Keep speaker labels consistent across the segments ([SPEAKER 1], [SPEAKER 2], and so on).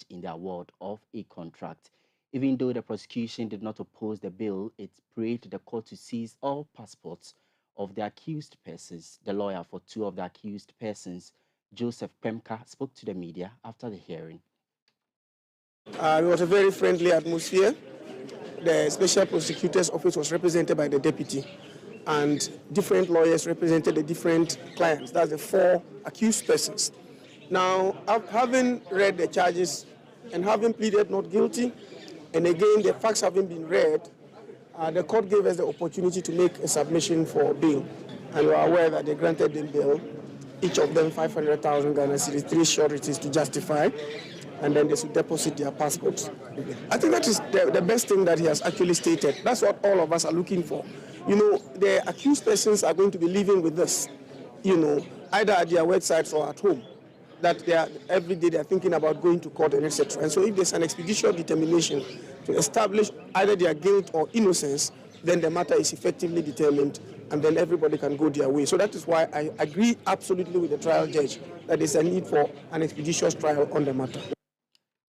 [SPEAKER 1] engaged in the award of a contract. Even though the prosecution did not oppose the bill, it prayed the court to seize all passports of the accused persons. The lawyer for two of the accused persons, Joseph Pemka, spoke to the media after the hearing.
[SPEAKER 2] It was a very friendly atmosphere. The Special Prosecutor's Office was represented by the deputy, and different lawyers represented the different clients. That's the 4 accused persons. Now, having read the charges and having pleaded not guilty, and again the facts having been read, the court gave us the opportunity to make a submission for bail. And we are aware that they granted them bail, each of them 500,000 Ghana cedis, 3 sureties to justify, and then they should deposit their passports. I think that is the best thing that he has actually stated. That's what all of us are looking for. You know, the accused persons are going to be living with this, you know, either at their websites or at home, that they are, every day they are thinking about going to court and etc. And so if there's an expeditious determination to establish either their guilt or innocence, then the matter is effectively determined, and then everybody can go their way. So that is why I agree absolutely with the trial judge that there's a need for an expeditious trial on the matter.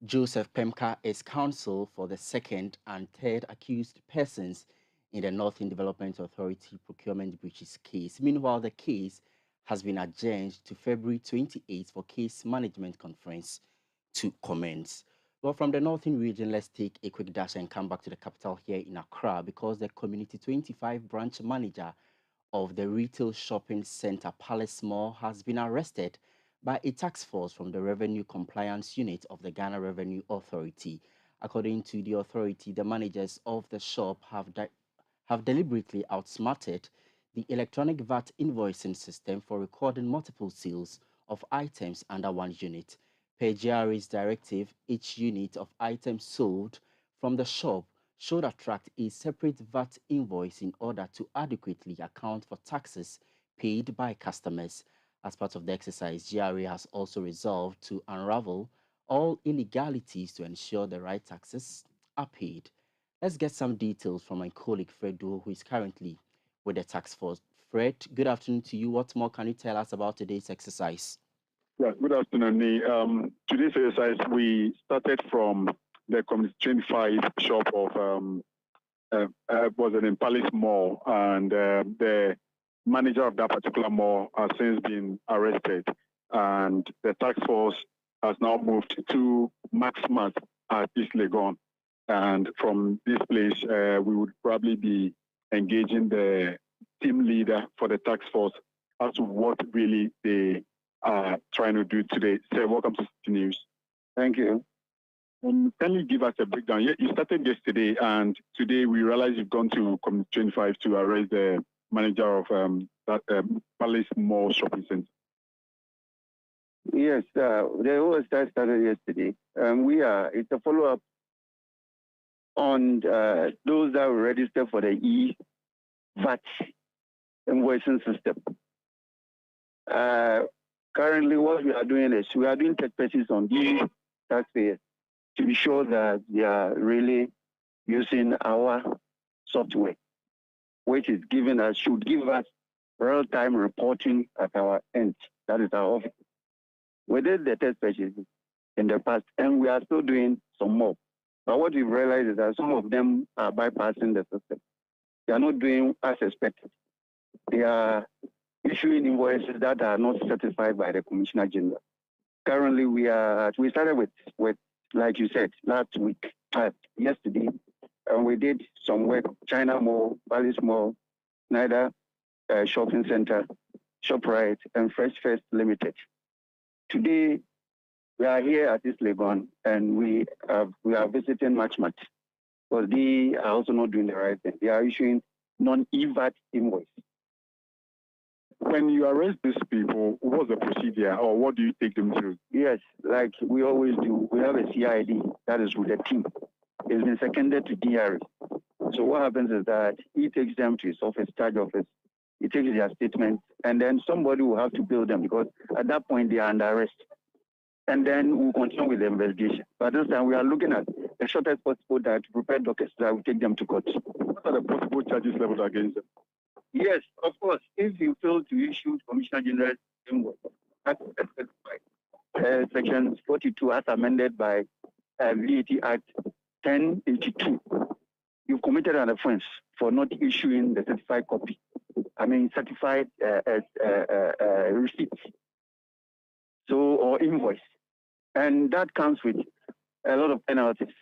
[SPEAKER 1] Joseph Pemka is counsel for the second and third accused persons in the Northern Development Authority procurement breaches case. Meanwhile, the case has been adjourned to February 28th for case management conference to commence. Well, from the Northern region, let's take a quick dash and come back to the capital here in Accra, because the Community 25 branch manager of the retail shopping center Palace Mall has been arrested by a task force from the Revenue Compliance Unit of the Ghana Revenue Authority. According to the authority, the managers of the shop have deliberately outsmarted the electronic VAT invoicing system for recording multiple sales of items under one unit. Per GRA's directive, each unit of items sold from the shop should attract a separate VAT invoice in order to adequately account for taxes paid by customers. As part of the exercise, GRA has also resolved to unravel all illegalities to ensure the right taxes are paid. Let's get some details from my colleague Fred Duo, who is currently with the task force. Fred, good afternoon to you. What more can you tell us about today's exercise?
[SPEAKER 3] Yeah, good afternoon, Nee. Today's exercise, we started from the Community 25 shop of was in Palace Mall, and the manager of that particular mall has since been arrested, and the task force has now moved to Maxmat at East Legon. And from this place, we would probably be engaging the team leader for the task force as to what really they are trying to do today. So welcome to Citi News. Thank you. Can you give us a breakdown? You started yesterday, and today we realize you've gone to Community 25 to arrest the manager of that Palace Mall shopping center.
[SPEAKER 4] Yes, the whole start started yesterday. It's a follow-up on those that were registered for the e-VAT invoicing system. Currently, what we are doing is we are doing tech patches on these taxpayers to be sure that they are really using our software, which is should give us real-time reporting at our end. That is our office. We did the test patches in the past, and we are still doing some more. But what we've realized is that some of them are bypassing the system. They are not doing as expected. They are issuing invoices that are not certified by the Commissioner General. Currently, we started with like you said, last week, yesterday, and we did some work, China Mall, Palace Mall, Snyder Shopping Center, ShopRite, and Fresh First Limited. Today, we are here at East Legon, and we are visiting Maxmat, because they are also not doing the right thing. They are issuing non-EVAT invoice.
[SPEAKER 3] When you arrest these people, what's the procedure, or what do you take them through?
[SPEAKER 4] Yes, like we always do, we have a CID that is with the team. It's been seconded to DRA. So what happens is that he takes them to his office, charge office. He takes their statement, and then somebody will have to bill them, because at that point they are under arrest. And then we'll continue with the investigation. But this time we are looking at the shortest possible time to prepare dockets that will take them to court.
[SPEAKER 3] What are the possible charges leveled against them?
[SPEAKER 4] Yes, of course. If you fail to issue Commissioner General's invoice, that's specified. Section 42, as amended by VAT Act 1082, you've committed an offense for not issuing the certified copy. Certified receipt, or invoice, and that comes with a lot of penalties.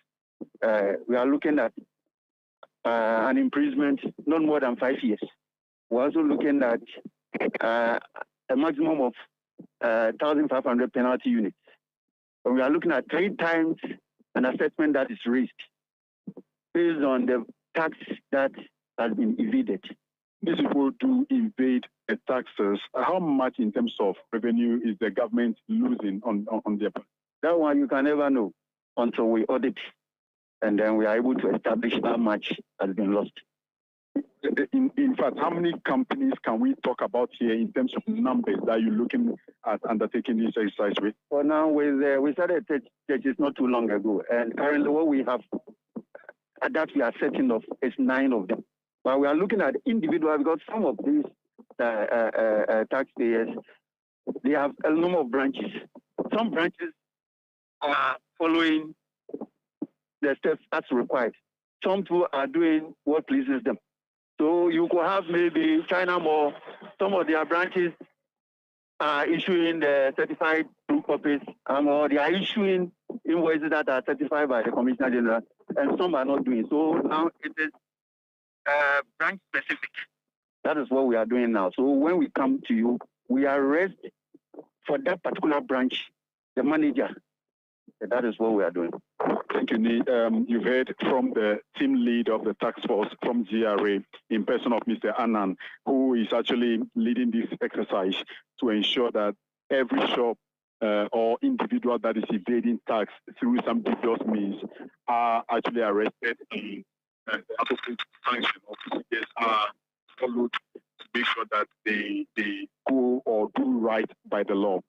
[SPEAKER 4] We are looking at an imprisonment not more than 5 years. We're also looking at a maximum of 1,500 penalty units. And we are looking at 3 times an assessment that is raised based on the tax that has been evaded.
[SPEAKER 3] These people do evade the taxes. How much in terms of revenue is the government losing on their part?
[SPEAKER 4] That one you can never know until we audit, and then we are able to establish how much has been lost.
[SPEAKER 3] In fact, how many companies can we talk about here in terms of numbers that you're looking at undertaking this exercise with?
[SPEAKER 4] For now, we started churches not too long ago, and currently what we have that we are setting off is 9 of them. But we are looking at individual, because some of these taxpayers, they have a number of branches. Some branches are following the steps as required. Some people are doing what pleases them. So you could have maybe China Mall, some of their branches are issuing the certified true copies, or they are issuing invoices that are certified by the Commissioner General, and some are not doing. So now it is branch specific. That is what we are doing now. So when we come to you, we arrest for that particular branch the manager. That is what we are doing.
[SPEAKER 3] Thank you, Nii. You've heard from the team lead of the task force from GRA in person of Mr. Annan, who is actually leading this exercise to ensure that every shop or individual that is evading tax through some dubious means are actually arrested and the appropriate sanction or procedures are followed to make sure that they go or do right by the law.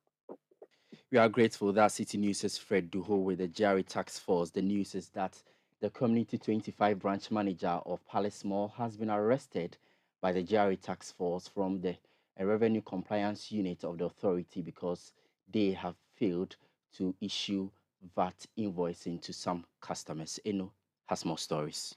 [SPEAKER 1] We are grateful that City News' Fred Duho with the GRA Task Force. The news is that the Community 25 branch manager of Palace Mall has been arrested by the GRA Task Force from the Revenue Compliance Unit of the authority because they have failed to issue VAT invoicing to some customers. Eno has more stories.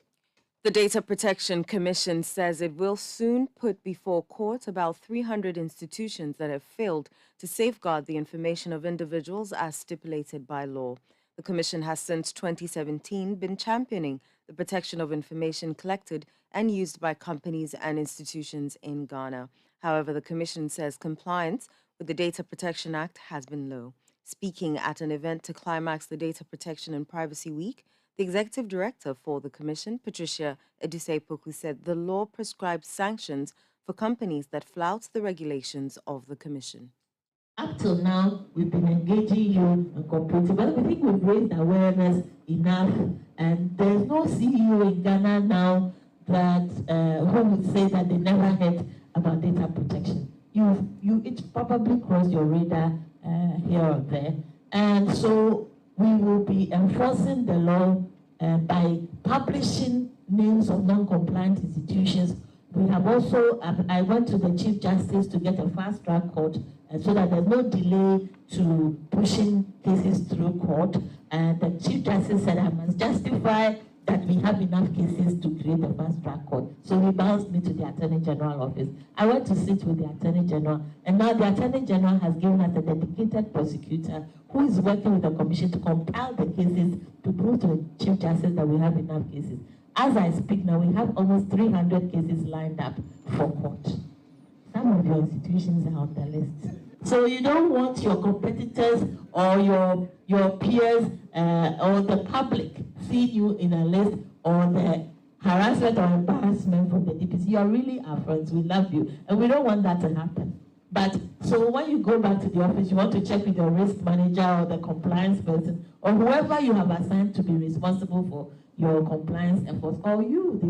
[SPEAKER 5] The Data Protection Commission says it will soon put before court about 300 institutions that have failed to safeguard the information of individuals as stipulated by law. The Commission has since 2017 been championing the protection of information collected and used by companies and institutions in Ghana. However, the Commission says compliance with the Data Protection Act has been low. Speaking at an event to climax the Data Protection and Privacy Week, the executive director for the Commission, Patricia Edusei-Poku, said the law prescribes sanctions for companies that flout the regulations of the Commission.
[SPEAKER 6] Up till now, we've been engaging you and cooperating, but we think we've raised awareness enough, and there's no CEO in Ghana now that who would say that they never heard about data protection. It probably crossed your radar here or there, and so we will be enforcing the law by publishing names of non-compliant institutions. We have also, I went to the Chief Justice to get a fast-track court so that there's no delay to pushing cases through court. And the Chief Justice said I must justify that we have enough cases to create a fast-track court. So he bounced me to the Attorney General office. I went to sit with the Attorney General, and now the Attorney General has given us a dedicated prosecutor who is working with the Commission to compile the cases to prove to the Chief Justice that we have enough cases. As I speak now, we have almost 300 cases lined up for court. Some of your institutions are on the list. So you don't want your competitors or your peers or the public seeing you in a list or the harassment or embarrassment from the DPC. You are really our friends. We love you. And we don't want that to happen. But so when you go back to the office, you want to check with your risk manager or the compliance person or whoever you have assigned to be responsible for your compliance efforts, or you,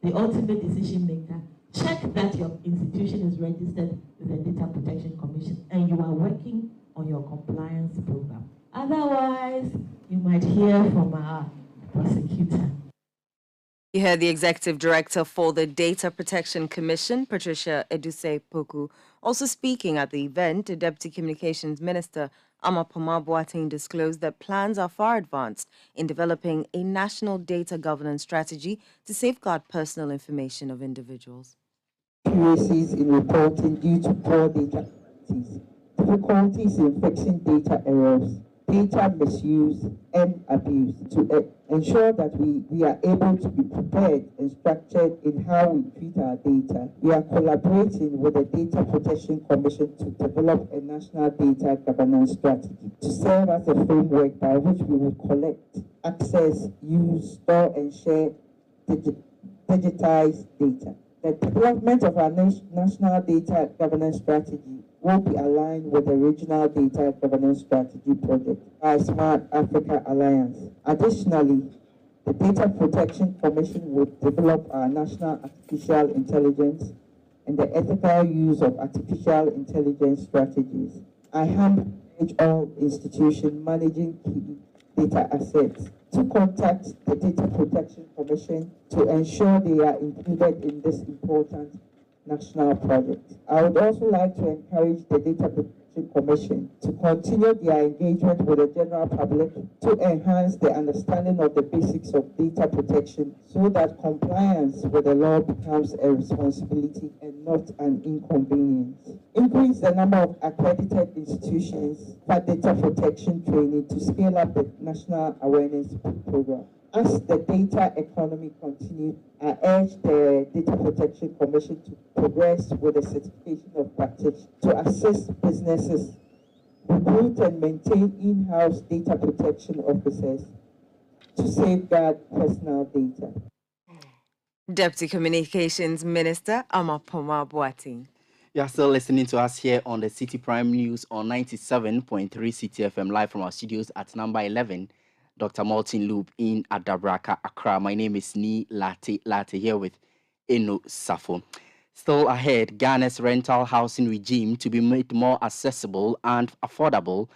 [SPEAKER 6] the ultimate decision maker. Check that your institution is registered with the Data Protection Commission and you are working on your compliance program. Otherwise, you might hear from our prosecutor.
[SPEAKER 5] You heard the executive director for the Data Protection Commission, Patricia Edusei-Poku. Also speaking at the event, the Deputy Communications Minister, Amapoma Boateng disclosed that plans are far advanced in developing a national data governance strategy to safeguard personal information of individuals.
[SPEAKER 6] Accuracies in reporting due to poor data qualities, difficulties in fixing data errors, data misuse and abuse, to ensure that we are able to be prepared and structured in how we treat our data. We are collaborating with the Data Protection Commission to develop a national data governance strategy to serve as a framework by which we will collect, access, use, store and share digitized data. The development of our national data governance strategy will be aligned with the regional data governance strategy project by Smart Africa Alliance. Additionally, the Data Protection Commission will develop our national artificial intelligence and the ethical use of artificial intelligence strategies. I humbly urge all institutions managing key data assets to contact the Data Protection Commission to ensure they are included in this important national project. I would also like to encourage the Data Protection Commission to continue their engagement with the general public to enhance the understanding of the basics of data protection so that compliance with the law becomes a responsibility and not an inconvenience. Increase the number of accredited institutions for data protection training to scale up the national awareness program. As the data economy continues, I urge the Data Protection Commission to progress with the certification of practice to assist businesses recruit and maintain in-house data protection officers to safeguard personal data.
[SPEAKER 5] Deputy Communications Minister Amapoma Boateng.
[SPEAKER 1] You are still listening to us here on the Citi Prime News on 97.3 Citi FM live from our studios at number 11, Dr. Martin Loop in Adabraka, Accra. My name is Larte here with Safo. Still ahead, Ghana's rental housing regime to be made more accessible and affordable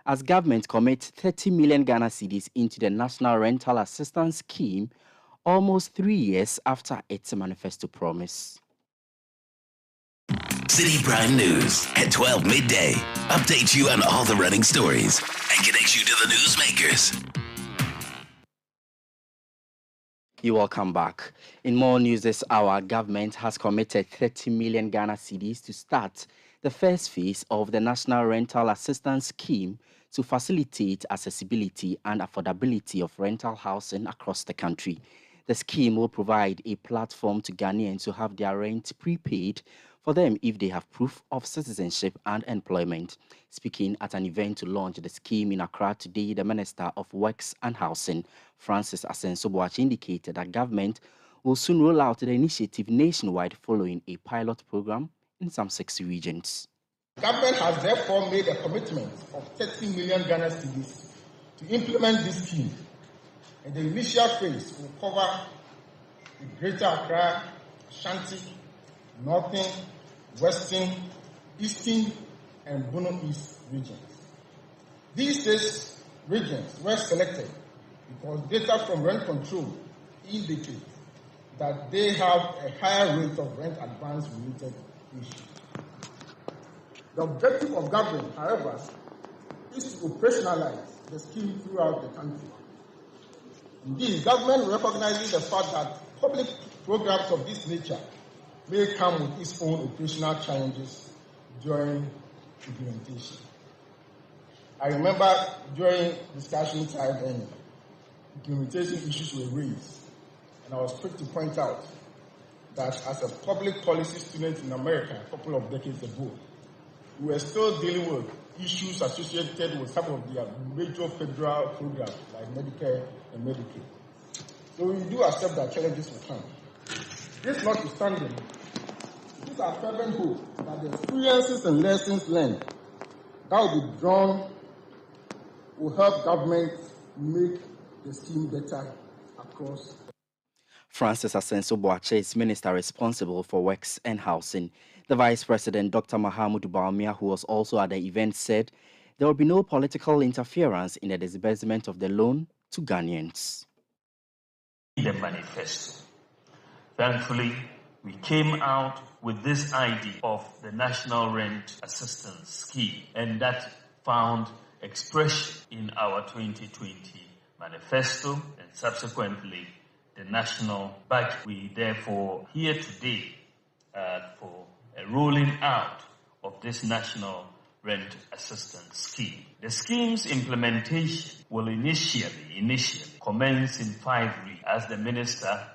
[SPEAKER 1] as government commits 30 million Ghana cedis into the National Rental Assistance Scheme almost 3 years after its manifesto promise.
[SPEAKER 7] Citi Prime News at 12 midday. Updates you on all the running stories and connects you to the newsmakers.
[SPEAKER 1] You're welcome back. In more news this hour, government has committed 30 million Ghana cedis to start the first phase of the National Rental Assistance Scheme to facilitate accessibility and affordability of rental housing across the country. The scheme will provide a platform to Ghanaians to have their rent prepaid for them if they have proof of citizenship and employment. Speaking at an event to launch the scheme in Accra today, the Minister of Works and Housing, Francis Assenso-Boakye, indicated that government will soon roll out the initiative nationwide following a pilot program in some 6 regions.
[SPEAKER 8] Government has therefore made a commitment of 30 million Ghana cedis to implement this scheme, and the initial phase will cover the Greater Accra, Ashanti, Northern, Western, Eastern, and Bono East regions. These 6 regions were selected because data from rent control indicate that they have a higher rate of rent advance related issues. The objective of government, however, is to operationalize the scheme throughout the country. Indeed, government recognizes the fact that public programs of this nature may come with its own operational challenges during implementation. I remember during discussion time and implementation issues were raised, and I was quick to point out that as a public policy student in America a couple of decades ago, we were still dealing with issues associated with some of their major federal programs like Medicare and Medicaid. So we do accept that challenges will come. This notwithstanding, it is our fervent hope that the experiences and lessons learned that will be drawn will help government make the scheme better across.
[SPEAKER 1] Francis Assenso-Boakye is Minister responsible for Works and Housing. The Vice President, Dr. Mahamudu Bawumia, who was also at the event, said there will be no political interference in the disbursement of the loan to Ghanaians.
[SPEAKER 9] The manifesto. Thankfully, we came out with this idea of the National Rent Assistance Scheme, and that found expression in our 2020 manifesto and subsequently the national budget. We therefore here today for a rolling out of this national rent assistance scheme. The scheme's implementation will initially commence in 5 regions. As the Minister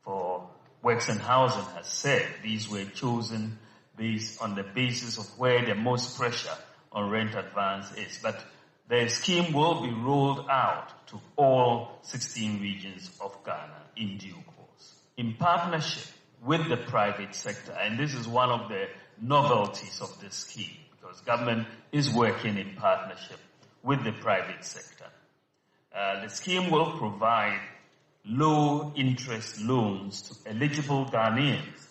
[SPEAKER 9] for Works and Housing has said, these were chosen based on the basis of where the most pressure on rent advance is. But the scheme will be rolled out to all 16 regions of Ghana in due course. In partnership with the private sector, and this is one of the novelties of this scheme, because government is working in partnership with the private sector. The scheme will provide low-interest loans to eligible Ghanaians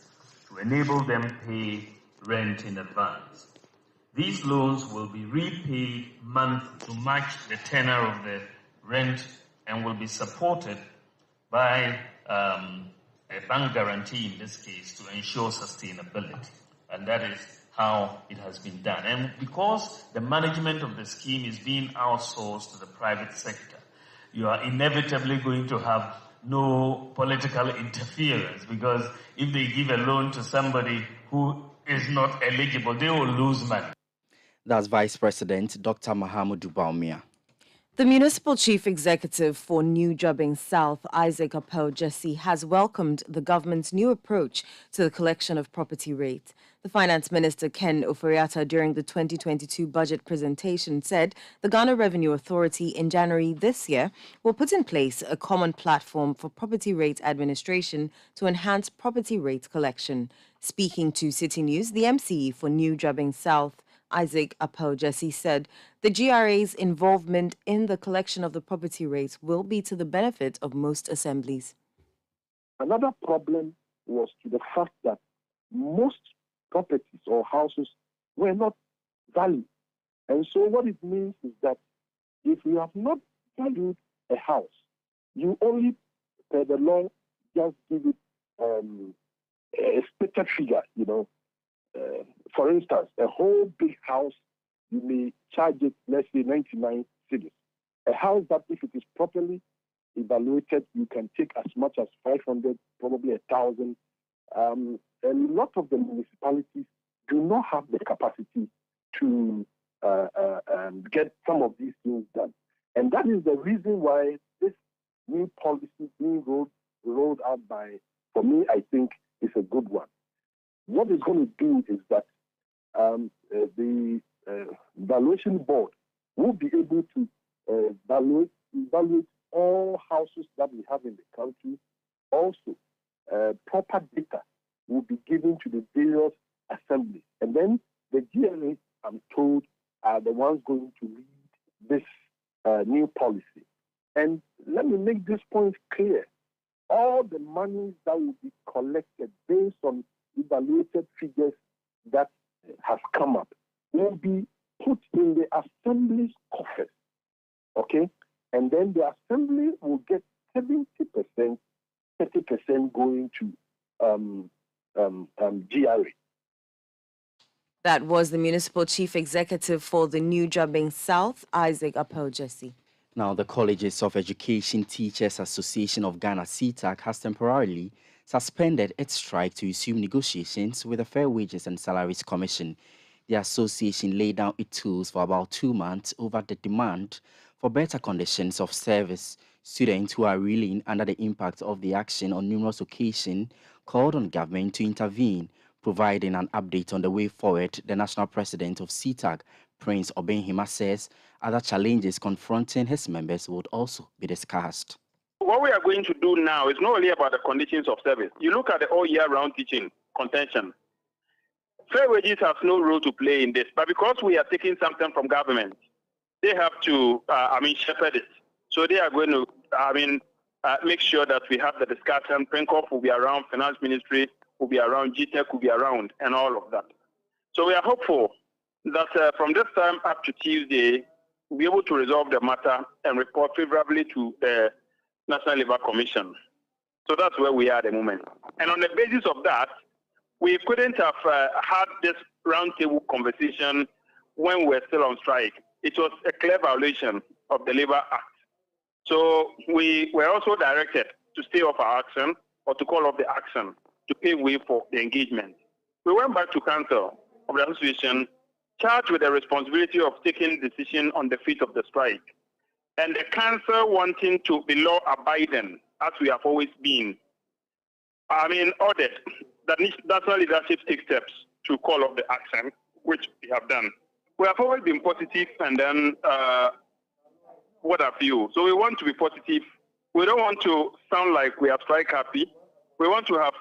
[SPEAKER 9] to enable them pay rent in advance. These loans will be repaid monthly to match the tenor of the rent and will be supported by a bank guarantee in this case to ensure sustainability. And that is how it has been done. And because the management of the scheme is being outsourced to the private sector, you are inevitably going to have no political interference, because if they give a loan to somebody who is not eligible, they will lose money.
[SPEAKER 1] That's Vice President Dr. Mahamudu Bawumia.
[SPEAKER 5] The Municipal Chief Executive for New Jobbing South, Isaac Apel-Jesse, has welcomed the government's new approach to the collection of property rates. The Finance Minister, Ken Ofori-Atta, during the 2022 budget presentation, said the Ghana Revenue Authority in January this year will put in place a common platform for property rate administration to enhance property rate collection. Speaking to City News, the MCE for New Jobbing South, Isaac Apel-Jesse, said the GRA's involvement in the collection of the property rates will be to the benefit of most assemblies.
[SPEAKER 10] Another problem was to the fact that most properties or houses were not valued. And so what it means is that if you have not valued a house, you only, per the law, just give it a stated figure, for instance, a whole big house, you may charge it, let's say, 99 cedis. A house that, if it is properly evaluated, you can take as much as 500, probably 1,000. A lot of the municipalities do not have the capacity to get some of these things done. And that is the reason why this new policy being rolled out by, for me, I think, is a good one. What it's going to do is that the valuation board will be able to evaluate all houses that we have in the country. Also, proper data will be given to the various assemblies. And then the GRA, I'm told, are the ones going to lead this new policy. And let me make this point clear. All the money that will be collected based on evaluated figures that have come up will be put in the assembly's coffers, okay? And then the assembly will get 70%, 30% going to GRA.
[SPEAKER 5] That was the Municipal Chief Executive for the New Jobbing South, Isaac Apel-Jesse.
[SPEAKER 1] Now, the Colleges of Education Teachers Association of Ghana, CTAG, has temporarily suspended its strike to resume negotiations with the Fair Wages and Salaries Commission. The association laid down its tools for about 2 months over the demand for better conditions of service. Students who are reeling under the impact of the action on numerous occasions called on government to intervene. Providing an update on the way forward, the national president of CTAG, Prince Obenhima, says other challenges confronting his members would also be discussed.
[SPEAKER 11] What we are going to do now is not only about the conditions of service. You look at the all year round teaching contention. Fair wages have no role to play in this, but because we are taking something from government, they have to, shepherd it. So they are going to, make sure that we have the discussion. PENCOF will be around, Finance Ministry will be around, GTEC will be around, and all of that. So we are hopeful that from this time up to Tuesday, we'll be able to resolve the matter and report favorably to the National Labour Commission. So that's where we are at the moment. And on the basis of that, we couldn't have had this roundtable conversation when we're still on strike. it was a clear violation of the Labour Act. So we were also directed to stay off our action or to call off the action to pave way for the engagement. We went back to council of the association, charged with the responsibility of taking decision on the feet of the strike. And the council wanting to be law-abiding, as we have always been, ordered that national leadership take steps to call off the action, which we have done. We have always been positive, and then what have you? So we want to be positive. We don't want to sound like we are strike happy. We want to have,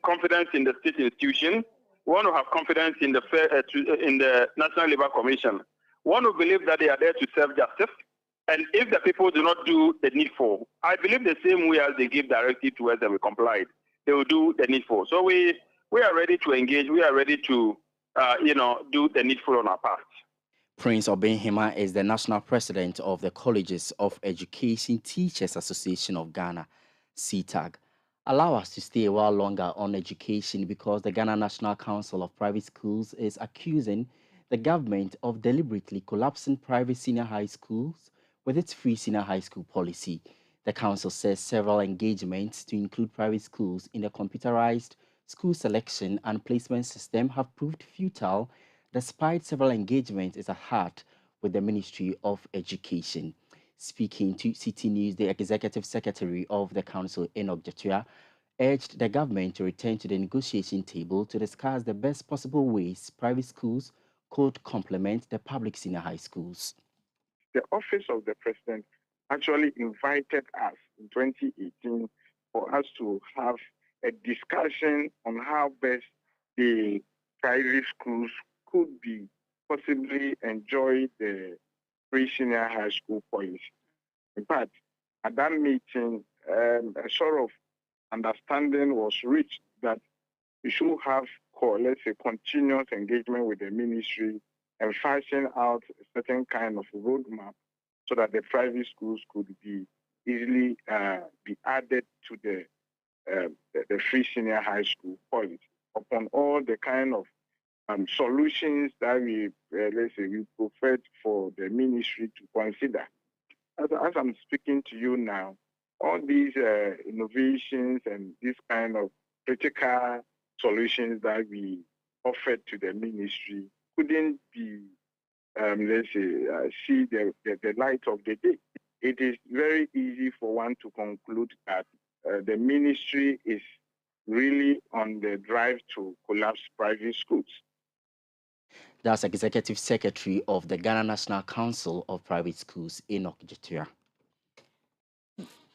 [SPEAKER 11] confidence in the state institution. We want to have confidence in the National Labour Commission. We want to believe that they are there to serve justice. And if the people do not do the needful, I believe the same way as they give directive to us and we complied, they will do the needful. So we are ready to engage. We are ready to, do the needful on our part.
[SPEAKER 1] Prince Obenhima is the national president of the Colleges of Education Teachers Association of Ghana, CTAG. Allow us to stay a while longer on education because the Ghana National Council of Private Schools is accusing the government of deliberately collapsing private senior high schools with its free senior high school policy. The council says several engagements to include private schools in the computerized school selection and placement system have proved futile, despite several engagements it has had with the Ministry of Education. Speaking to Citi News, the Executive Secretary of the Council, Enoch Jatua, urged the government to return to the negotiation table to discuss the best possible ways private schools could complement the public senior high schools.
[SPEAKER 12] The Office of the President actually invited us in 2018 for us to have a discussion on how best the private schools could be possibly enjoy the free senior high school policy. In fact, at that meeting, a sort of understanding was reached that we should have, let's say, continuous engagement with the ministry and fashion out a certain kind of roadmap so that the private schools could be easily be added to the free senior high school policy upon all the kind of solutions that we preferred for the ministry to consider. As I'm speaking to you now, all these innovations and this kind of critical solutions that we offered to the ministry couldn't be, see the light of the day. It is very easy for one to conclude that the ministry is really on the drive to collapse private schools.
[SPEAKER 1] That's Executive Secretary of the Ghana National Council of Private Schools, Enoch Jatua.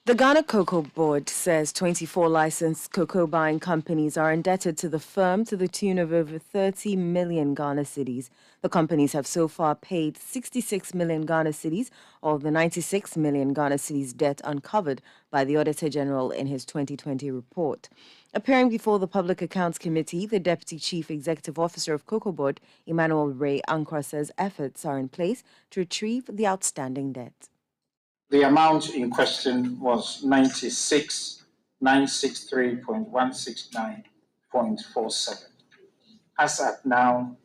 [SPEAKER 5] The Ghana Cocoa Board says 24 licensed cocoa buying companies are indebted to the firm to the tune of over 30 million Ghana cedis. The companies have so far paid 66 million Ghana cedis of the 96 million Ghana cedis debt uncovered by the Auditor General in his 2020 report. Appearing before the Public Accounts Committee, the Deputy Chief Executive Officer of Cocoa Board, Emmanuel Ray Ankra, says efforts are in place to retrieve the outstanding debt.
[SPEAKER 13] The amount in question was 96,963.169.47. As at now,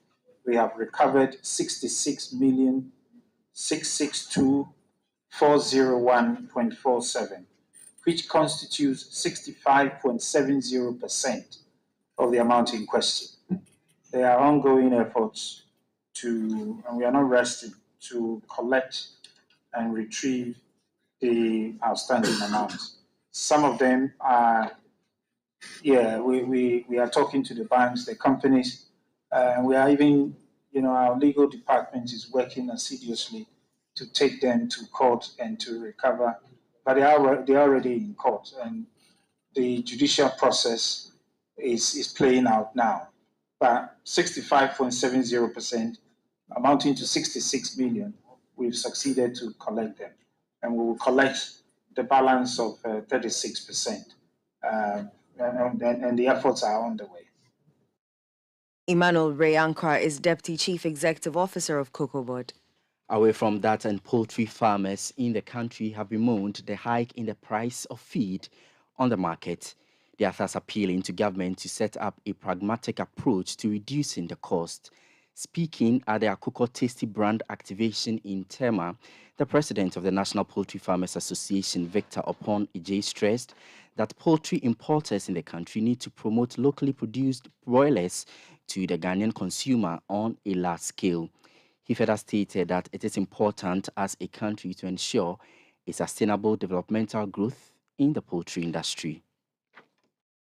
[SPEAKER 13] we have recovered 66,662,401.47, which constitutes 65.70% of the amount in question. There are ongoing efforts and we are not resting, to collect and retrieve the outstanding amounts. Some of them are, we are talking to the banks, the companies, we are even, our legal department is working assiduously to take them to court and to recover, but they are already in court, and the judicial process is playing out now. But 65.70%, amounting to 66 million, we've succeeded to collect them. And we will collect the balance of 36%. And the efforts are on the way.
[SPEAKER 5] Emmanuel Ray Ankra is Deputy Chief Executive Officer of Cocoa Board.
[SPEAKER 1] Away from that, and poultry farmers in the country have bemoaned the hike in the price of feed on the market. They are thus appealing to government to set up a pragmatic approach to reducing the cost. Speaking at the Akoko Tasty brand activation in Tema, the president of the National Poultry Farmers Association, Victor Opon Ije, stressed that poultry importers in the country need to promote locally produced broilers to the Ghanaian consumer on a large scale. He further stated that it is important as a country to ensure a sustainable developmental growth in the poultry industry.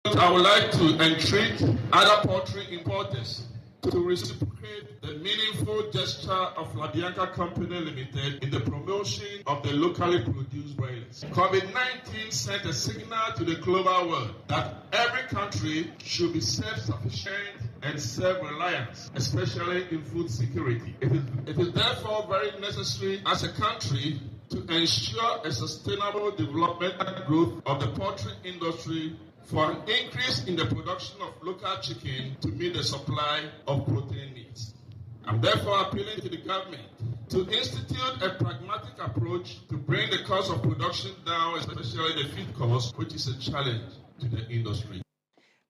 [SPEAKER 14] I would like to entreat other poultry importers to reciprocate the meaningful gesture of La Bianca Company Limited in the promotion of the locally produced broilers. COVID-19 sent a signal to the global world that every country should be self-sufficient and self-reliant, especially in food security. It is therefore very necessary as a country to ensure a sustainable development and growth of the poultry industry for an increase in the production of local chicken to meet the supply of protein needs. I'm therefore appealing to the government to institute a pragmatic approach to bring the cost of production down, especially the feed cost, which is a challenge to the industry.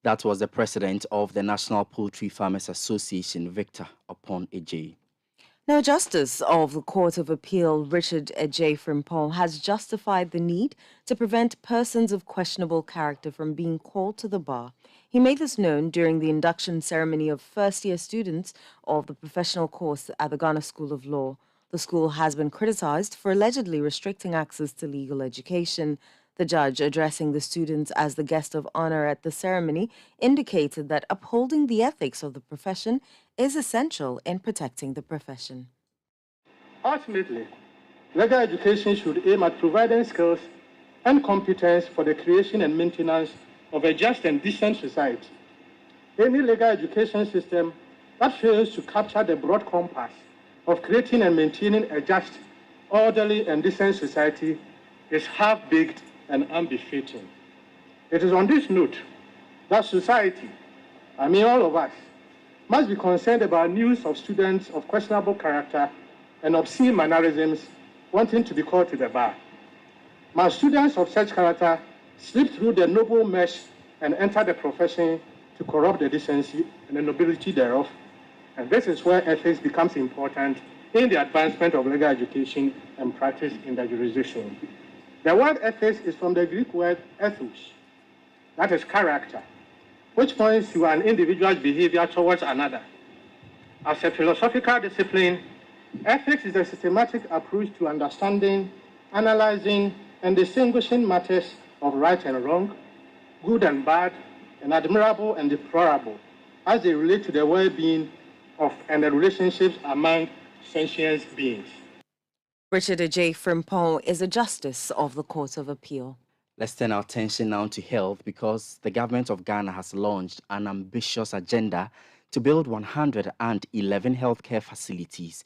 [SPEAKER 1] That was the president of the National Poultry Farmers Association, Victor Opon Ije.
[SPEAKER 5] Now, Justice of the Court of Appeal, Richard J. Frimpong, has justified the need to prevent persons of questionable character from being called to the bar. He made this known during the induction ceremony of first-year students of the professional course at the Ghana School of Law. The school has been criticized for allegedly restricting access to legal education. The judge, addressing the students as the guest of honor at the ceremony, indicated that upholding the ethics of the profession is essential in protecting the profession.
[SPEAKER 15] Ultimately, legal education should aim at providing skills and competence for the creation and maintenance of a just and decent society. Any legal education system that fails to capture the broad compass of creating and maintaining a just, orderly, and decent society is half-baked and unbefitting. It is on this note that society, I mean all of us, must be concerned about news of students of questionable character and obscene mannerisms wanting to be called to the bar. Must students of such character slip through the noble mesh and enter the profession to corrupt the decency and the nobility thereof? And this is where ethics becomes important in the advancement of legal education and practice in the jurisdiction. The word ethics is from the Greek word ethos, that is character, which points to an individual's behavior towards another. As a philosophical discipline, ethics is a systematic approach to understanding, analyzing, and distinguishing matters of right and wrong, good and bad, and admirable and deplorable, as they relate to the well-being of and the relationships among sentient beings.
[SPEAKER 5] Richard J. Frimpong is a justice of the Court of Appeal.
[SPEAKER 1] Let's turn our attention now to health because the government of Ghana has launched an ambitious agenda to build 111 healthcare facilities.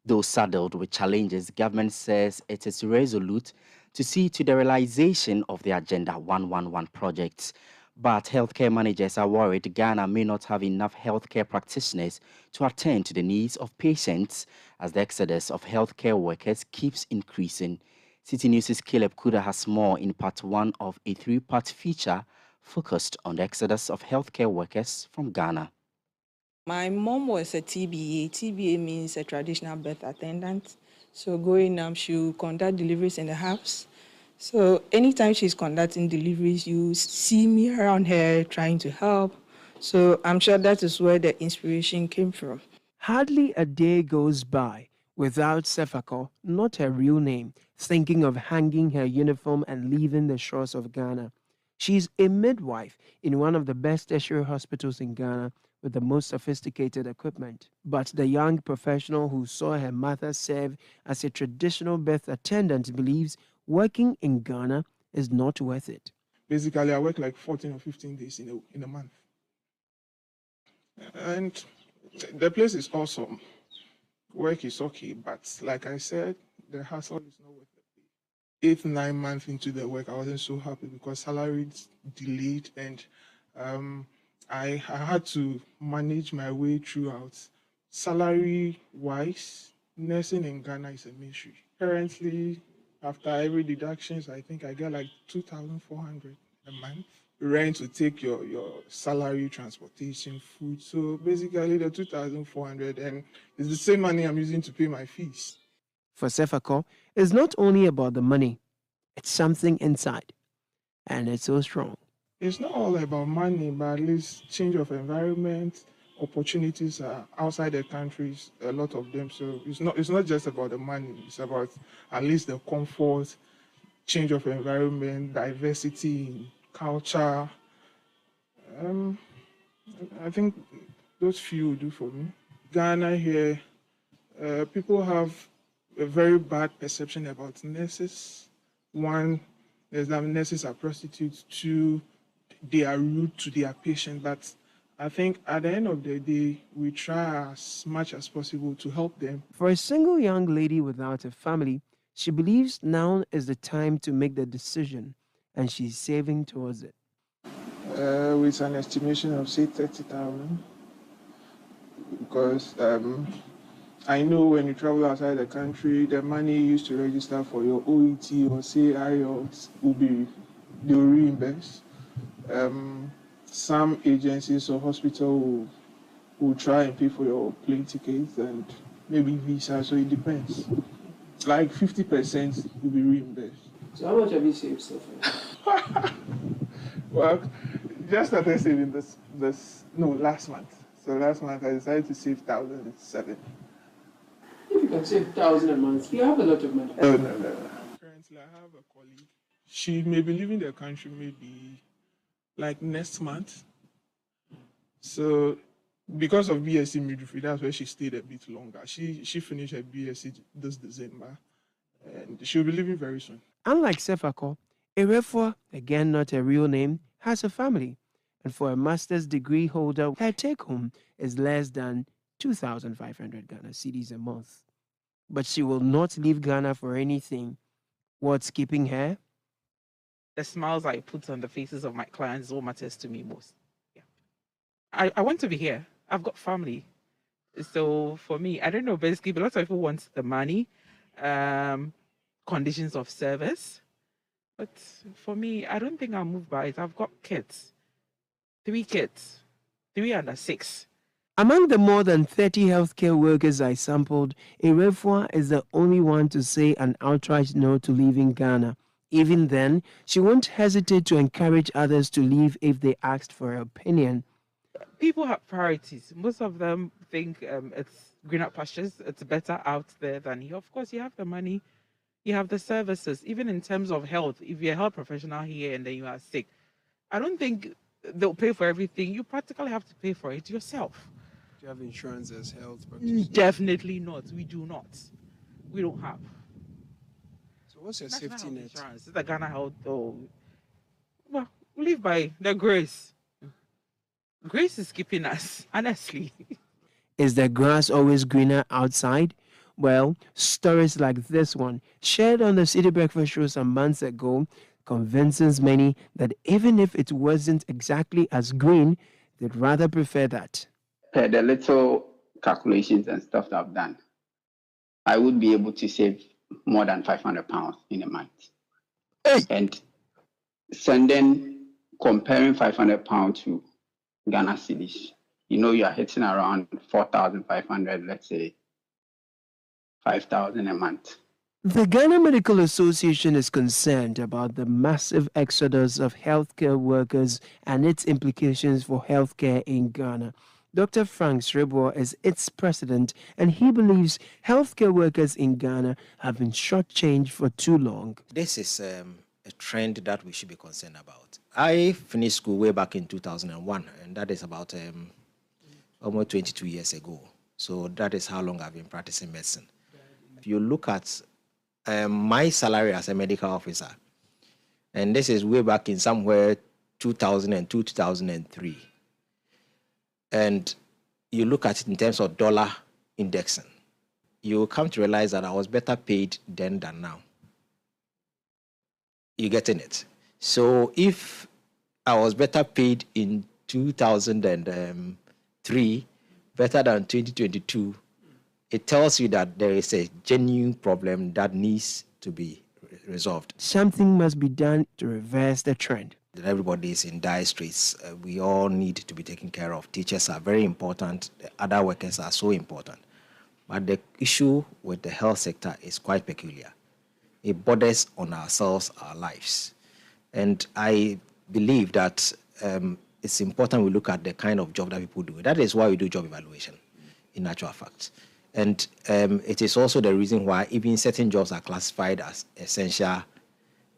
[SPEAKER 1] Though saddled with challenges, government says it is resolute to see to the realization of the Agenda 111 projects. But healthcare managers are worried Ghana may not have enough healthcare practitioners to attend to the needs of patients as the exodus of healthcare workers keeps increasing. Citi News' Caleb Kuda has more in part one of a three-part feature focused on the exodus of healthcare workers from Ghana.
[SPEAKER 16] My mom was a TBA. TBA means a traditional birth attendant. So growing up, she will conduct deliveries in the house. So anytime she's conducting deliveries, you see me around her trying to help. So I'm sure that is where the inspiration came from.
[SPEAKER 17] Hardly a day goes by without Safo, not her real name, thinking of hanging her uniform and leaving the shores of Ghana. She's a midwife in one of the best tertiary hospitals in Ghana with the most sophisticated equipment. But the young professional who saw her mother serve as a traditional birth attendant believes working in Ghana is not worth it.
[SPEAKER 18] Basically, I work like 14 or 15 days in a month. And the place is awesome. Work is okay, but like I said, the hassle is not worth it. 8-9 months into the work, I wasn't so happy because salary delayed and I had to manage my way throughout. Salary-wise, nursing in Ghana is a mystery. Currently, after every deductions, I think I get like 2,400 a month. rent to take your salary, transportation, food. So basically the 2,400, and it's the same money I'm using to pay my fees.
[SPEAKER 17] For Safo, it's not only about the money, it's something inside, and it's so strong.
[SPEAKER 18] It's not all about money, but at least change of environment, opportunities are outside the countries, a lot of them. So it's not just about the money, it's about at least the comfort, change of environment, diversity in culture. Um, I think those few will do for me. Ghana here, people have a very bad perception about nurses. One, is that nurses are prostitutes. Two, they are rude to their patient. But I think at the end of the day, we try as much as possible to help them.
[SPEAKER 17] For a single young lady without a family, she believes now is the time to make the decision, and she's saving towards it.
[SPEAKER 18] With an estimation of say 30,000, because I know when you travel outside the country, the money you used to register for your OET or say IELTS they'll reimburse. Some agencies or hospital will try and pay for your plane tickets and maybe visa, so it depends. Like 50% will be reimbursed.
[SPEAKER 17] So how much have you saved so far?
[SPEAKER 18] Well, just started saving last month. So last month I decided to save 1,007.
[SPEAKER 17] If you can save 1,000 a month, you have a lot of money.
[SPEAKER 18] No. Currently, I have a colleague. She may be leaving the country maybe like next month. So because of BSc midwifery, that's where she stayed a bit longer. She finished her BSc this December, and she'll be leaving very soon.
[SPEAKER 17] Unlike Safo, Erefua, again not a real name, has a family. And for a master's degree holder, her take-home is less than 2,500 Ghana cedis a month. But she will not leave Ghana for anything. What's keeping her?
[SPEAKER 19] The smiles I put on the faces of my clients is what matters to me most. Yeah. I want to be here. I've got family. So for me, I don't know, basically, a lot of people want the money, conditions of service. But for me, I don't think I'll move by it. I've got kids. 3 kids. 3 under 6.
[SPEAKER 17] Among the more than 30 healthcare workers I sampled, Erefua is the only one to say an outright no to leaving Ghana. Even then, she won't hesitate to encourage others to leave if they asked for her opinion.
[SPEAKER 19] People have priorities. Most of them think it's greener pastures. It's better out there than here. Of course, you have the money, you have the services. Even in terms of health, if you're a health professional here and then you are sick, I don't think they'll pay for everything. You practically have to pay for it yourself.
[SPEAKER 17] Do you have insurance as health practitioner?
[SPEAKER 19] Definitely not. We do not. We don't have.
[SPEAKER 17] So what's your
[SPEAKER 19] National
[SPEAKER 17] safety
[SPEAKER 19] health
[SPEAKER 17] net?
[SPEAKER 19] insurance. It's the Ghana Health. Well, we live by the grace. Grace is keeping us, honestly.
[SPEAKER 17] Is the grass always greener outside? Well, stories like this one, shared on the Citi Breakfast Show some months ago, convinces many that even if it wasn't exactly as green, they'd rather prefer that.
[SPEAKER 20] Per the little calculations and stuff that I've done, I would be able to save more than £500 in a month. Hey. And comparing £500 to Ghana cedis, you are hitting around 4,500, let's say 5,000 a month.
[SPEAKER 17] The Ghana Medical Association is concerned about the massive exodus of healthcare workers and its implications for healthcare in Ghana. Dr. Frank Srebo is its president, and he believes healthcare workers in Ghana have been shortchanged for too long.
[SPEAKER 21] This is a trend that we should be concerned about. I finished school way back in 2001, and that is about almost 22 years ago. So that is how long I've been practicing medicine. If you look at my salary as a medical officer, and this is way back in somewhere 2002, 2003, and you look at it in terms of dollar indexing, you will come to realize that I was better paid then than now. You getting it? So if I was better paid in 2003, better than 2022, it tells you that there is a genuine problem that needs to be resolved.
[SPEAKER 17] Something must be done to reverse the trend.
[SPEAKER 21] everybody is in dire straits. We all need to be taken care of. Teachers are very important. The other workers are so important. But the issue with the health sector is quite peculiar. It borders on ourselves, our lives. And I believe that it's important we look at the kind of job that people do. That is why we do job evaluation, in actual fact. And it is also the reason why even certain jobs are classified as essential.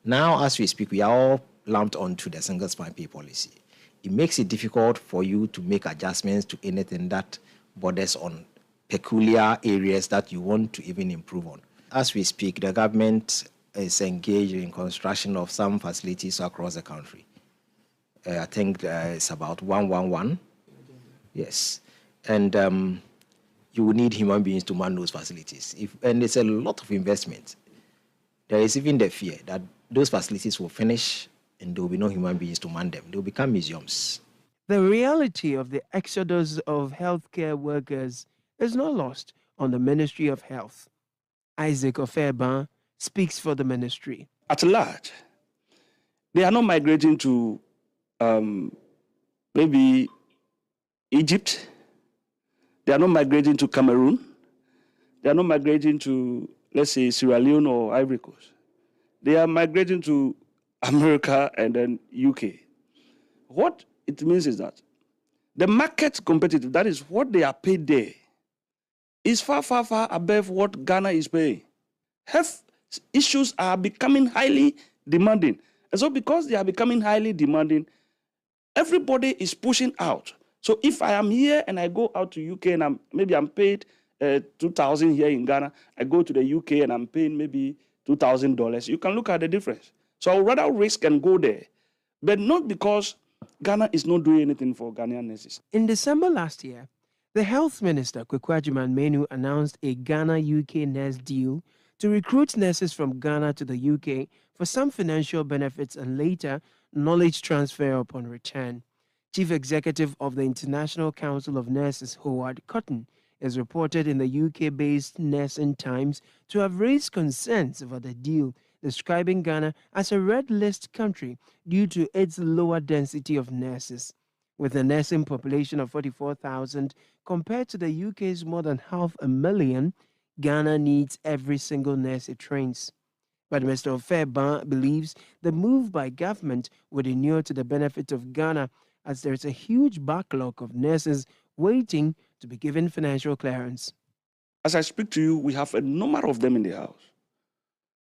[SPEAKER 21] Now, as we speak, we are all lumped onto the single spine pay policy. It makes it difficult for you to make adjustments to anything that borders on peculiar areas that you want to even improve on. As we speak, the government is engaged in construction of some facilities across the country. I think it's about 111. Yes. And you will need human beings to man those facilities. And it's a lot of investment. There is even the fear that those facilities will finish and there will be no human beings to man them. They will become museums.
[SPEAKER 17] The reality of the exodus of healthcare workers is not lost on the Ministry of Health. Isaac Ofeban speaks for the ministry.
[SPEAKER 2] At large, they are not migrating to maybe Egypt. They are not migrating to Cameroon. They are not migrating to, let's say, Sierra Leone or Ivory Coast. They are migrating to America and then UK. What it means is that the market competitive, that is what they are paid there, is far, far, far above what Ghana is paying. Health issues are becoming highly demanding. And so because they are becoming highly demanding, everybody is pushing out. So if I am here and I go out to UK and maybe I'm paid $2,000 here in Ghana, I go to the UK and I'm paying maybe $2,000, you can look at the difference. So I would rather risk and go there, but not because Ghana is not doing anything for Ghanaian nurses.
[SPEAKER 17] In December last year, the Health Minister, Kwekwajuman Menu, announced a Ghana-UK nurse deal to recruit nurses from Ghana to the UK for some financial benefits and later knowledge transfer upon return. Chief Executive of the International Council of Nurses, Howard Cotton, is reported in the UK-based Nursing Times to have raised concerns over the deal, describing Ghana as a red list country due to its lower density of nurses. With a nursing population of 44,000 compared to the UK's more than 500,000, Ghana needs every single nurse it trains. But Mr. Ofeban believes the move by government would inure to the benefit of Ghana, as there is a huge backlog of nurses waiting to be given financial clearance.
[SPEAKER 2] As I speak to you, we have a number of them in the house.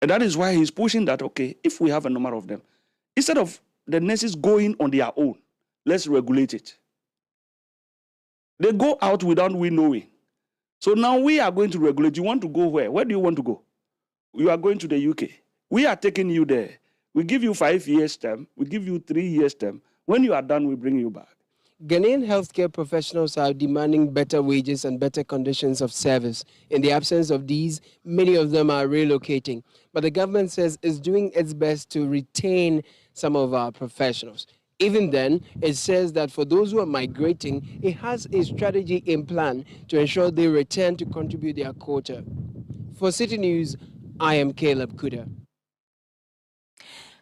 [SPEAKER 2] And that is why he's pushing that, okay, if we have a number of them, instead of the nurses going on their own, let's regulate it. They go out without we knowing. So now we are going to regulate. You want to go where? Where do you want to go? You are going to the UK. We are taking you there. We give you 5 years term. We give you 3 years term. When you are done, we bring you back.
[SPEAKER 17] Ghanaian healthcare professionals are demanding better wages and better conditions of service. In the absence of these, many of them are relocating. But the government says it's doing its best to retain some of our professionals. Even then, it says that for those who are migrating, it has a strategy in plan to ensure they return to contribute their quota. For Citi News, I am Caleb Kuda.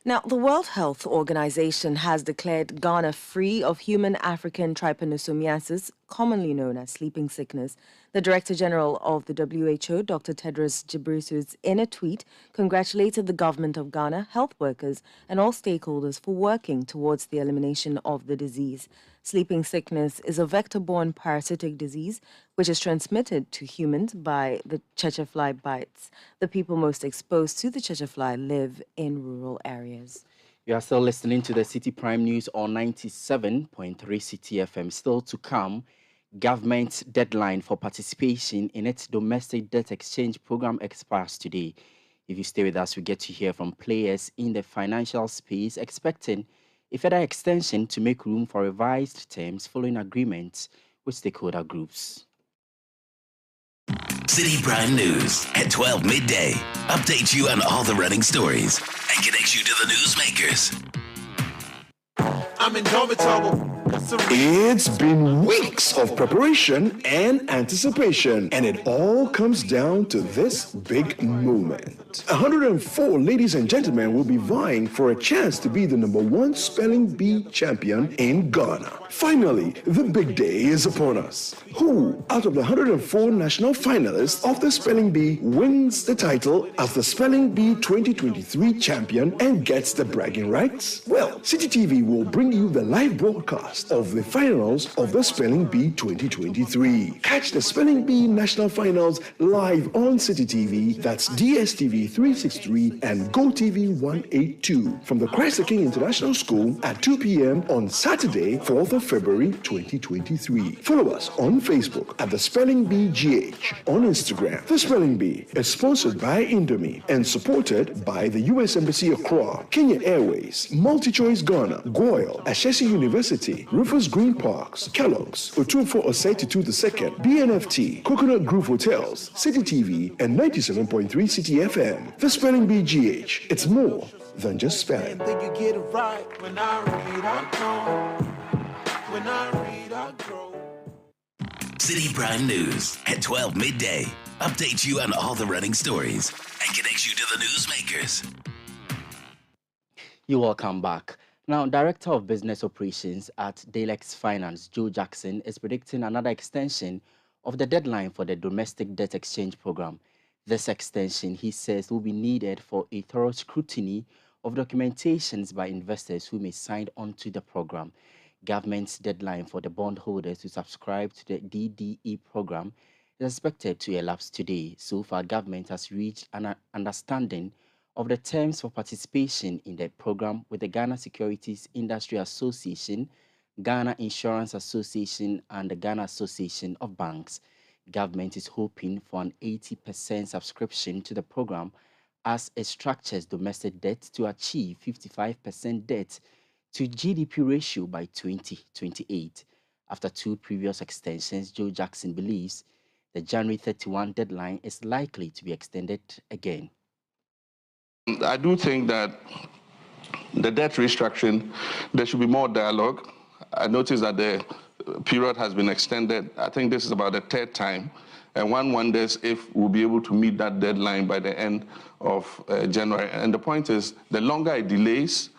[SPEAKER 5] Now, the World Health Organization has declared Ghana free of human African trypanosomiasis, commonly known as sleeping sickness. The Director General of the WHO, Dr. Tedros Ghebreyesus, in a tweet, congratulated the government of Ghana, health workers, and all stakeholders for working towards the elimination of the disease. Sleeping sickness is a vector-borne parasitic disease which is transmitted to humans by the fly bites. The people most exposed to the fly live in rural areas.
[SPEAKER 1] You are still listening to the Citi Prime News on 97.3 Citi FM. Still to come, government's deadline for participation in its domestic debt exchange program expires today. If you stay with us, we get to hear from players in the financial space expecting a further extension to make room for revised terms following agreements with stakeholder groups.
[SPEAKER 7] Citi Prime News at 12 midday. Updates you on all the running stories and connects you to the newsmakers.
[SPEAKER 22] I'm indomitable.
[SPEAKER 4] It's been weeks of preparation and anticipation, and it all comes down to this big moment. 104 ladies and gentlemen will be vying for a chance to be the #1 spelling bee champion in Ghana. Finally, the big day is upon us. Who, out of the 104 national finalists of the spelling bee, wins the title as the spelling bee 2023 champion and gets the bragging rights? Well, Citi TV will bring you the live broadcast of the finals of the Spelling Bee 2023. Catch the Spelling Bee National Finals live on Citi TV, that's DSTV 363 and GoTV 182 from the Christ the King International School at 2 p.m. on Saturday, 4th of February 2023. Follow us on Facebook at the Spelling Bee GH, on Instagram. The Spelling Bee is sponsored by Indomie and supported by the U.S. Embassy Accra, Kenya Airways, MultiChoice Ghana, Goyle, Ashesi University, Rufus Green Parks, Kellogg's, Otumfo Osei Tutu II, BNFT, Coconut Grove Hotels, Citi TV, and 97.3 Citi FM. The Spelling Bee GH. It's more than just spelling.
[SPEAKER 7] Citi Prime News at 12 midday. Updates you on all the running stories and connects you to the newsmakers.
[SPEAKER 1] You're welcome back. Now, Director of Business Operations at Dalex Finance, Joe Jackson, is predicting another extension of the deadline for the domestic debt exchange program. This extension, he says, will be needed for a thorough scrutiny of documentations by investors who may sign on to the program. Government's deadline for the bondholders to subscribe to the DDE program is expected to elapse today. So far, government has reached an understanding of the terms for participation in the program with the Ghana Securities Industry Association, Ghana Insurance Association, and the Ghana Association of Banks. Government is hoping for an 80% subscription to the program as it structures domestic debt to achieve 55% debt to GDP ratio by 2028. After two previous extensions, Joe Jackson believes the January 31 deadline is likely to be extended again.
[SPEAKER 14] I do think that the debt restructuring, there should be more dialogue. I noticed that the period has been extended. I think this is about the third time. And one wonders if we'll be able to meet that deadline by the end of January. And the point is, the longer it delays,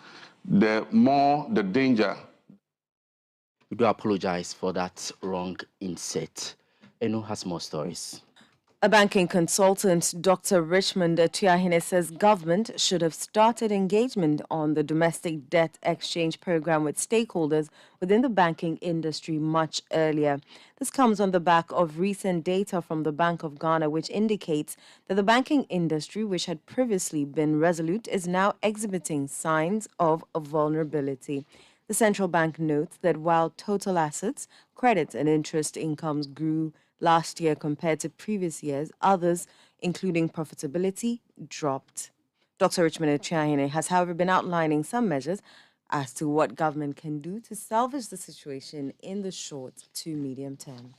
[SPEAKER 14] the more the danger.
[SPEAKER 1] We do apologize for that wrong insert. Eno has more stories.
[SPEAKER 5] A banking consultant, Dr. Richmond Atuahine, says government should have started engagement on the domestic debt exchange program with stakeholders within the banking industry much earlier. This comes on the back of recent data from the Bank of Ghana, which indicates that the banking industry, which had previously been resolute, is now exhibiting signs of a vulnerability. The central bank notes that while total assets, credit and interest incomes grew last year compared to previous years, others, including profitability, dropped. Dr. Richmond Atuahine has, however, been outlining some measures as to what government can do to salvage the situation in the short to medium term.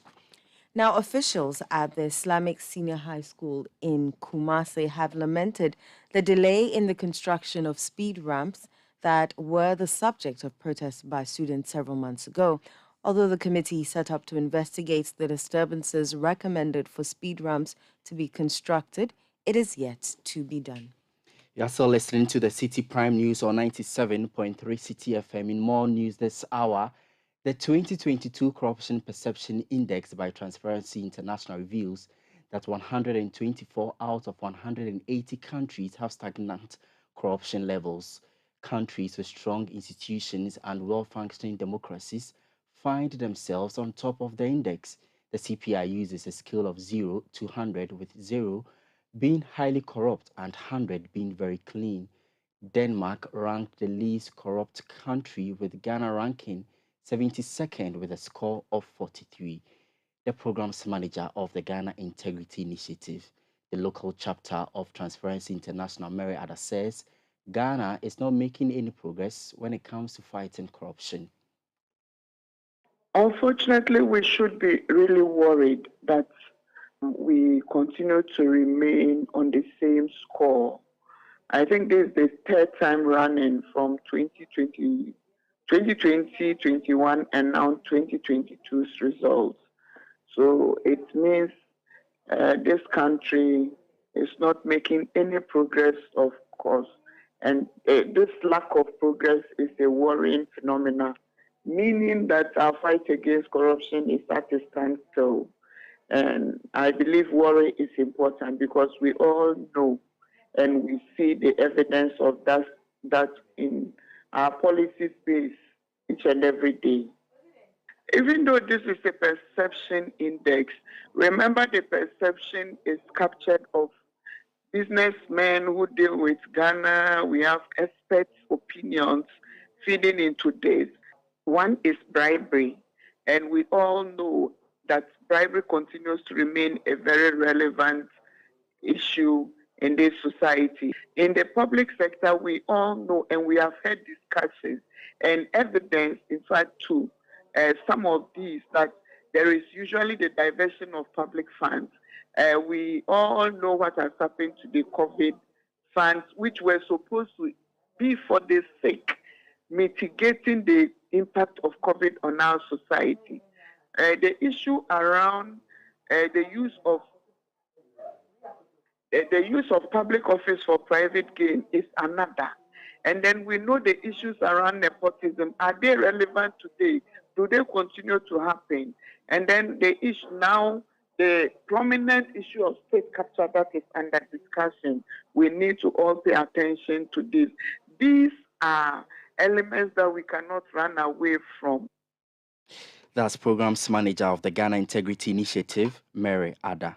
[SPEAKER 5] Now, officials at the Islamic Senior High School in Kumasi have lamented the delay in the construction of speed ramps that were the subject of protests by students several months ago. Although the committee set up to investigate the disturbances recommended for speed ramps to be constructed, it is yet to be done.
[SPEAKER 1] You're also listening to the Citi Prime News on 97.3 Citi FM. In more news this hour, the 2022 Corruption Perception Index by Transparency International reveals that 124 out of 180 countries have stagnant corruption levels. Countries with strong institutions and well-functioning democracies find themselves on top of the index. The CPI uses a scale of 0 to 100, with 0 being highly corrupt and 100 being very clean. Denmark ranked the least corrupt country, with Ghana ranking 72nd with a score of 43. The program's manager of the Ghana Integrity Initiative, the local chapter of Transparency International, Mary Ada, says Ghana is not making any progress when it comes to fighting corruption.
[SPEAKER 22] Unfortunately, we should be really worried that we continue to remain on the same score. I think this is the third time running from 2020 2020, 21, and now 2022's results. So it means this country is not making any progress, of course. And this lack of progress is a worrying phenomenon, meaning that our fight against corruption is at a standstill. And I believe worry is important because we all know and we see the evidence of that in our policy space each and every day. Even though this is a perception index, remember the perception is captured of businessmen who deal with Ghana. We have experts' opinions feeding into this. One is bribery, and we all know that bribery continues to remain a very relevant issue in this society. In the public sector, we all know and we have had discussions and evidence, in fact, too, some of these, that there is usually the diversion of public funds. We all know what has happened to the COVID funds, which were supposed to be for the sake mitigating the impact of COVID on our society. The issue around the use of public office for private gain is another. And then we know the issues around nepotism. Are they relevant today? Do they continue to happen? And then the issue now, the prominent issue of state capture that is under discussion. We need to all pay attention to this. These are elements that we cannot run away from.
[SPEAKER 1] That's Programs Manager of the Ghana Integrity Initiative, Mary Ada.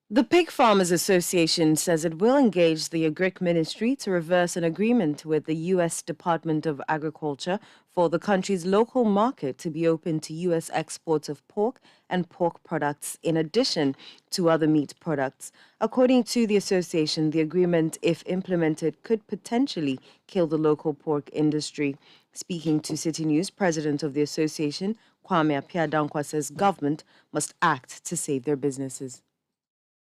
[SPEAKER 5] The Pig Farmers Association says it will engage the Agric Ministry to reverse an agreement with the U.S. Department of Agriculture for the country's local market to be open to U.S. exports of pork and pork products in addition to other meat products. According to the association, the agreement, if implemented, could potentially kill the local pork industry. Speaking to Citi News, President of the association, Kwame Appiah-Dankwa, says government must act to save their businesses.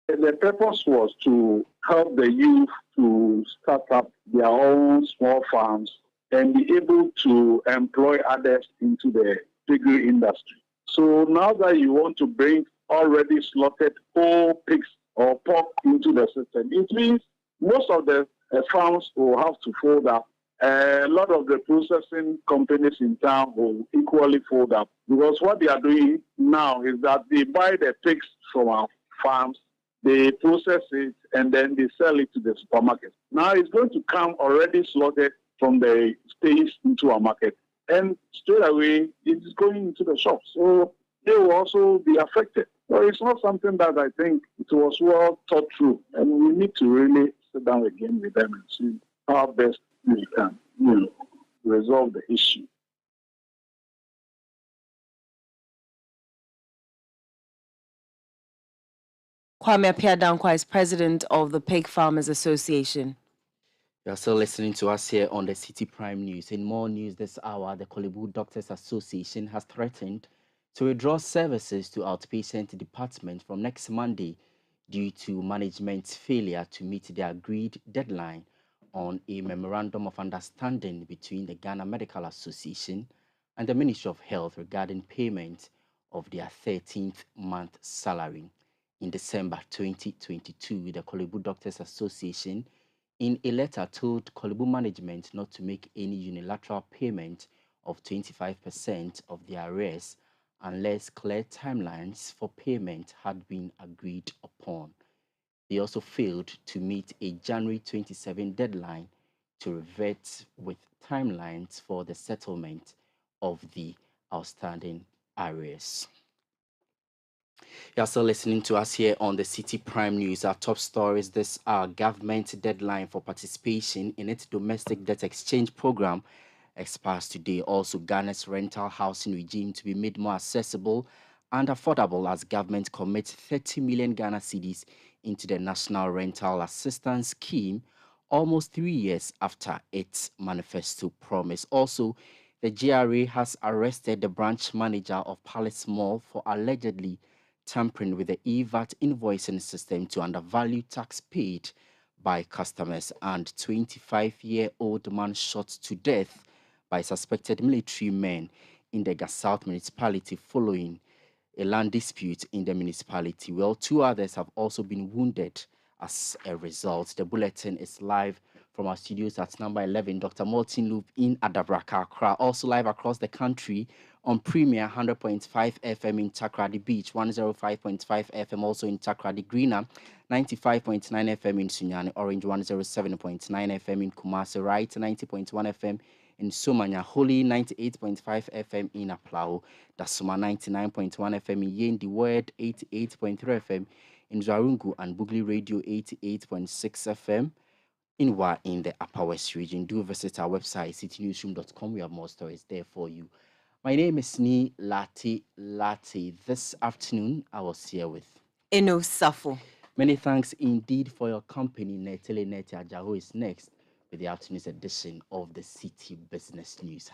[SPEAKER 10] The purpose was to help the youth to start up their own small farms and be able to employ others into the piggery industry. So now that you want to bring already slaughtered whole pigs or pork into the system, it means most of the farms will have to fold up. A lot of the processing companies in town will equally fold up, because what they are doing now is that they buy the pigs from our farms, they process it, and then they sell it to the supermarket. Now it's going to come already slaughtered from the states into our market. And straight away, it's going into the shops. So they will also be affected. So it's not something that I think it was well thought through. And we need to really sit down again with them and see how best we can resolve the issue.
[SPEAKER 5] Kwame Appiah-Dankwa is president of the Pig Farmers Association.
[SPEAKER 1] You're still listening to us here on the Citi Prime News. In more news this hour, the Kolebu Doctors Association has threatened to withdraw services to outpatient department from next Monday due to management's failure to meet the agreed deadline on a memorandum of understanding between the Ghana Medical Association and the Ministry of Health regarding payment of their 13th month salary. In December 2022, the Kolebu Doctors Association in a letter told Kolebu management not to make any unilateral payment of 25% of their arrears unless clear timelines for payment had been agreed upon. They also failed to meet a January 27 deadline to revert with timelines for the settlement of the outstanding arrears. You're still listening to us here on the Citi Prime News. Our top stories this hour: government deadline for participation in its domestic debt exchange program expires today. Also, Ghana's rental housing regime to be made more accessible and affordable as government commits 30 million Ghana cedis into the National Rental Assistance Scheme almost 3 years after its manifesto promise. Also, the GRA has arrested the branch manager of Palace Mall for allegedly tampering with the EVAT invoicing system to undervalue tax paid by customers, and 25-year-old man shot to death by suspected military men in the South municipality following a land dispute in the municipality. Well, 2 others have also been wounded as a result. The bulletin is live from our studios at number 11, Dr. Martin Loop in Adabraka, Accra. Also live across the country on Premier 100.5 FM in Takrady Beach, 105.5 FM also in Takrady Greener, 95.9 FM in Sunyani Orange, 107.9 FM in Kumasi Right, 90.1 FM in Somanya, Holy 98.5 FM in Aplao, Dasuma 99.1 FM in Yendi Word, 88.3 FM in Zarungu, and Bugli Radio 88.6 FM in the Upper West region. Do visit our website, citynewsroom.com. We have more stories there for you. My name is Larte. This afternoon, I was here with
[SPEAKER 5] Safo.
[SPEAKER 1] Many thanks indeed for your company. Netele Neti Ajaho is next with the afternoon's edition of the City Business News.